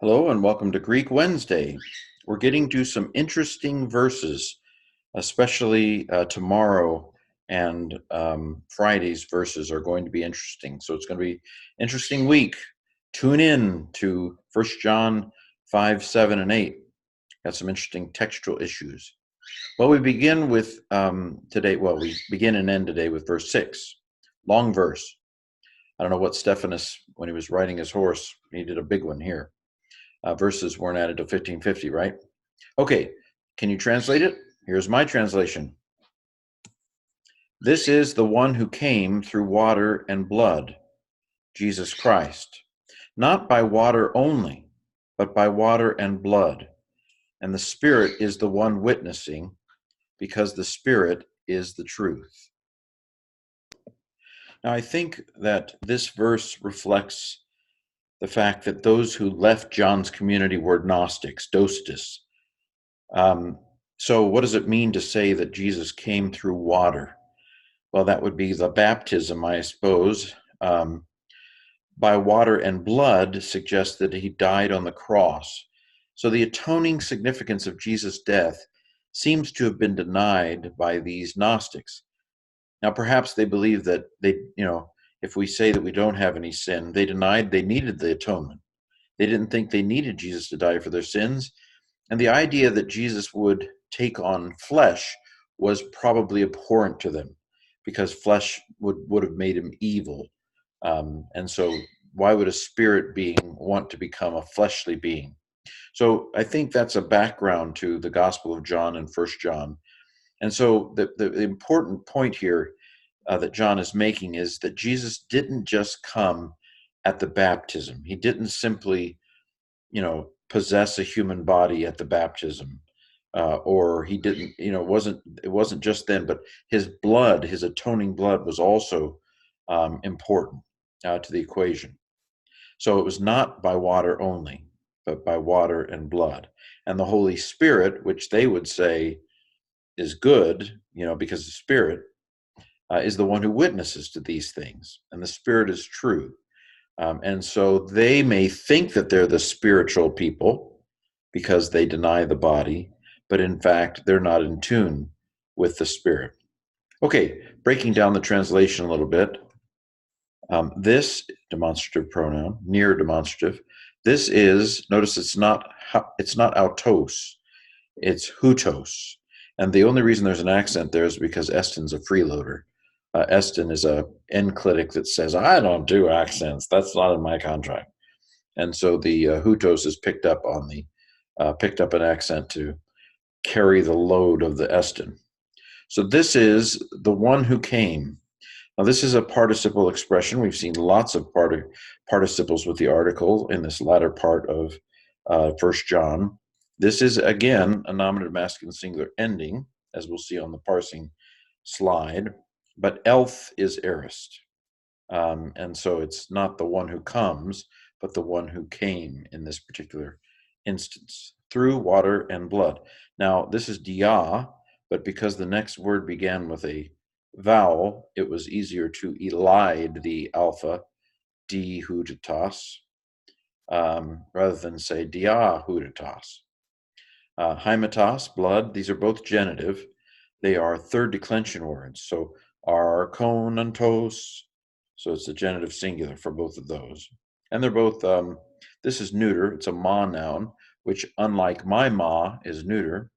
Hello and welcome to Greek Wednesday. We're getting to some interesting verses, especially tomorrow and Friday's verses are going to be interesting. So it's going to be interesting week. Tune in to 1 John 5, 7, and 8. Got some interesting textual issues. Well, we begin with today. Well, we begin and end today with verse 6. Long verse. I don't know what Stephanus, when he was riding his horse, he did a big one here. Verses weren't added to 1550, right? Okay, can you translate it? Here's my translation. This is the one who came through water and blood, Jesus Christ, not by water only, but by water and blood. And the Spirit is the one witnessing, because the Spirit is the truth. Now, I think that this verse reflects the fact that those who left John's community were Gnostics, Docetus. So what does it mean to say that Jesus came through water? Well, that would be the baptism, I suppose. By water and blood suggests that he died on the cross. So the atoning significance of Jesus' death seems to have been denied by these Gnostics. Now, perhaps they believe that if we say that we don't have any sin, they denied they needed the atonement. They didn't think they needed Jesus to die for their sins. And the idea that Jesus would take on flesh was probably abhorrent to them because flesh would have made him evil. And so why would a spirit being want to become a fleshly being? So I think that's a background to the Gospel of John and 1 John. And so the important point here that John is making is that Jesus didn't just come at the baptism. He didn't simply, possess a human body at the baptism, or he didn't. It wasn't just then, but his blood, his atoning blood, was also important to the equation. So it was not by water only, but by water and blood, and the Holy Spirit, which they would say is good, because the Spirit is the one who witnesses to these things, and the Spirit is true. And so they may think that they're the spiritual people because they deny the body, but in fact, they're not in tune with the Spirit. Okay, breaking down the translation a little bit. This demonstrative pronoun, near demonstrative, this is, notice it's not autos, it's hutos. And the only reason there's an accent there is because Eston's a freeloader. Eston is a enclitic that says, I don't do accents. That's not in my contract. And so the hutos is picked up an accent to carry the load of the Eston. So this is the one who came. Now, this is a participle expression. We've seen lots of participles with the article in this latter part of 1 John. This is, again, a nominative masculine singular ending, as we'll see on the parsing slide, but elth is aorist. And so it's not the one who comes, but the one who came in this particular instance, through water and blood. Now, this is dia, but because the next word began with a vowel, it was easier to elide the alpha, di huditas, rather than say dia huditas. Hymetos, blood, these are both genitive. They are third declension words. So arkonantos, so it's the genitive singular for both of those. And they're both, this is neuter, it's a ma noun, which unlike my ma is neuter.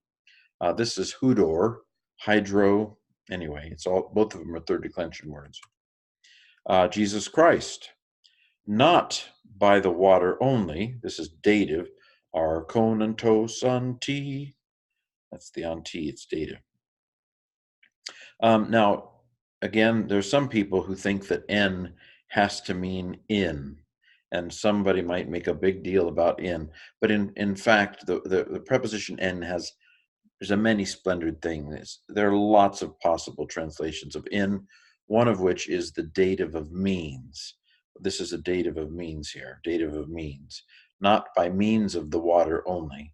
This is hudor, hydro, anyway, it's all, both of them are third declension words. Jesus Christ, not by the water only, this is dative, arkonantos anti, that's the anti, it's dative. Now, again, there's some people who think that N has to mean in, and somebody might make a big deal about in, but in fact, the preposition N there's a many splendored thing. There are lots of possible translations of in, one of which is the dative of means. This is a dative of means here, dative of means, not by means of the water only,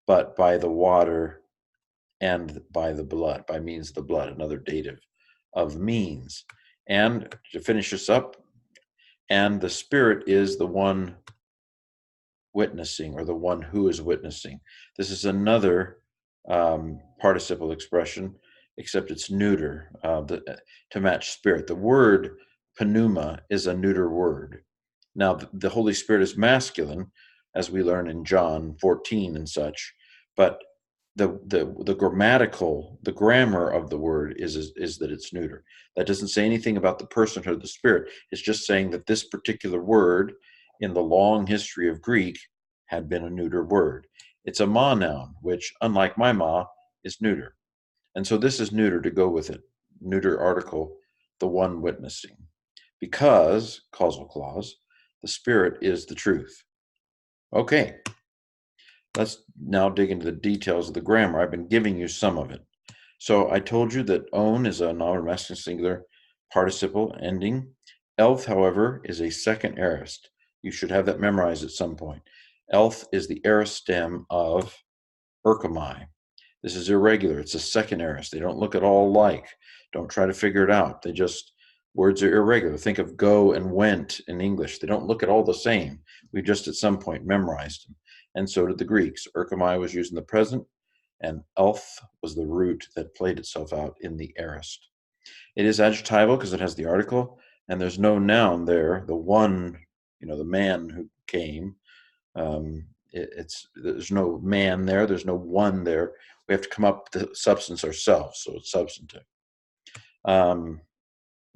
but by the water and by the blood, by means of the blood, another dative of means. And to finish this up, and the Spirit is the one witnessing, or the one who is witnessing. This is another participle expression, except it's neuter to match spirit. The word pneuma is a neuter word. Now, the Holy Spirit is masculine, as we learn in John 14 and such, but the grammar of the word is that it's neuter. That doesn't say anything about the personhood of the Spirit. It's just saying that this particular word in the long history of Greek had been a neuter word. It's a ma noun, which, unlike my ma, is neuter. And so this is neuter to go with it. Neuter article, the one witnessing. Because, causal clause, the Spirit is the truth. Okay, let's now dig into the details of the grammar. I've been giving you some of it. So I told you that own is a nominative masculine singular participle ending. Elth, however, is a second aorist. You should have that memorized at some point. Elth is the aorist stem of erchomai. This is irregular. It's a second aorist. They don't look at all alike. Don't try to figure it out. Words are irregular. Think of go and went in English. They don't look at all the same. We just at some point memorized them. And so did the Greeks. Erchomai was used in the present, and elth was the root that played itself out in the aorist. It is adjectival because it has the article, and there's no noun there. The one, the man who came, there's no man there. There's no one there. We have to come up with the substance ourselves, so it's substantive.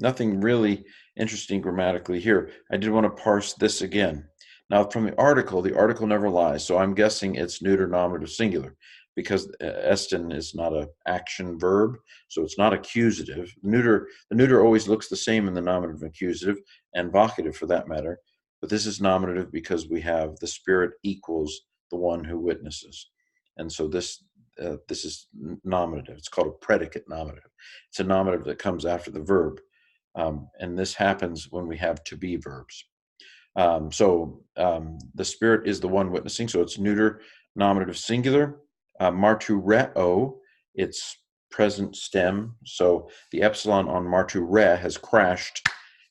Nothing really interesting grammatically here. I did want to parse this again. Now, from the article never lies, so I'm guessing it's neuter nominative singular, because esten is not an action verb, so it's not accusative. The neuter always looks the same in the nominative and accusative, and vocative for that matter, but this is nominative because we have the Spirit equals the one who witnesses. And so this is nominative. It's called a predicate nominative. It's a nominative that comes after the verb. And this happens when we have to be verbs. The Spirit is the one witnessing, so it's neuter nominative singular. Martureo, it's present stem. So the epsilon on marture has crashed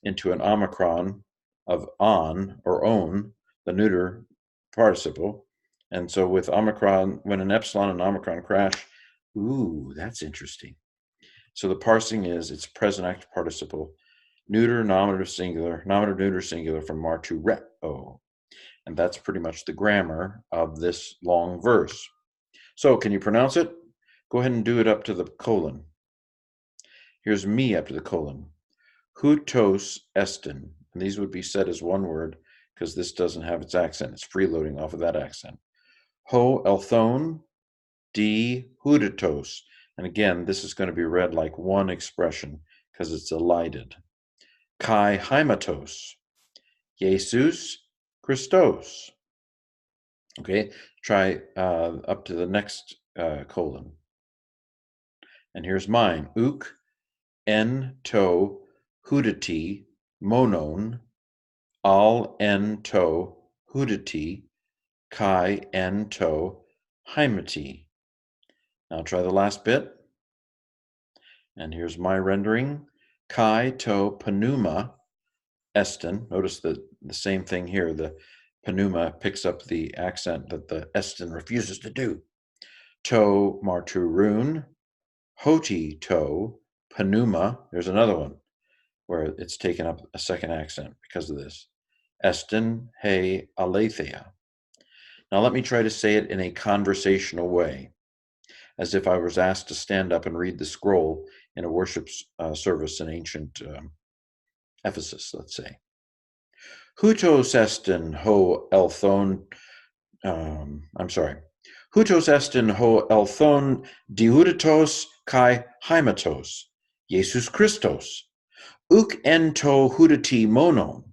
into an omicron of on or own, the neuter participle. And so with omicron, when an epsilon and omicron crash, ooh, that's interesting. So the parsing is its present active participle, neuter nominative singular, nominative neuter singular from martureo. And that's pretty much the grammar of this long verse. So can you pronounce it? Go ahead and do it up to the colon. Here's me up to the colon. Hutos esten. And these would be said as one word because this doesn't have its accent. It's freeloading off of that accent. Ho elthon di huditos. And again, this is going to be read like one expression because it's elided. Kai haimatos. Jesus Christos. Okay, try up to the next colon. And here's mine. Uk en to hudati monon al en to hudati kai en to haimati. Now try the last bit. And here's my rendering. Kai to pneuma esten. Notice the same thing here. The pneuma picks up the accent that the esten refuses to do. To marturun, hoti to pneuma. There's another one where it's taken up a second accent because of this. Esten he aletheia. Now let me try to say it in a conversational way, as if I was asked to stand up and read the scroll in a worship service in ancient Ephesus, let's say. Hutos esten ho elthon, Hutos esten ho elthon diuditos kai haimatos, Jesus Christos, uk ento hudati monon,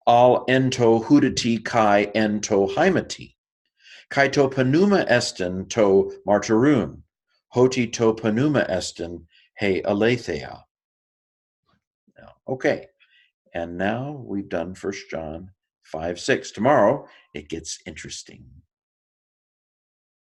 al ento hudati kai ento haimati, kai to pneuma esten to martyrun, hoti to pneuma esten he aletheia. Okay, and now we've done 1 John 5:6. Tomorrow it gets interesting.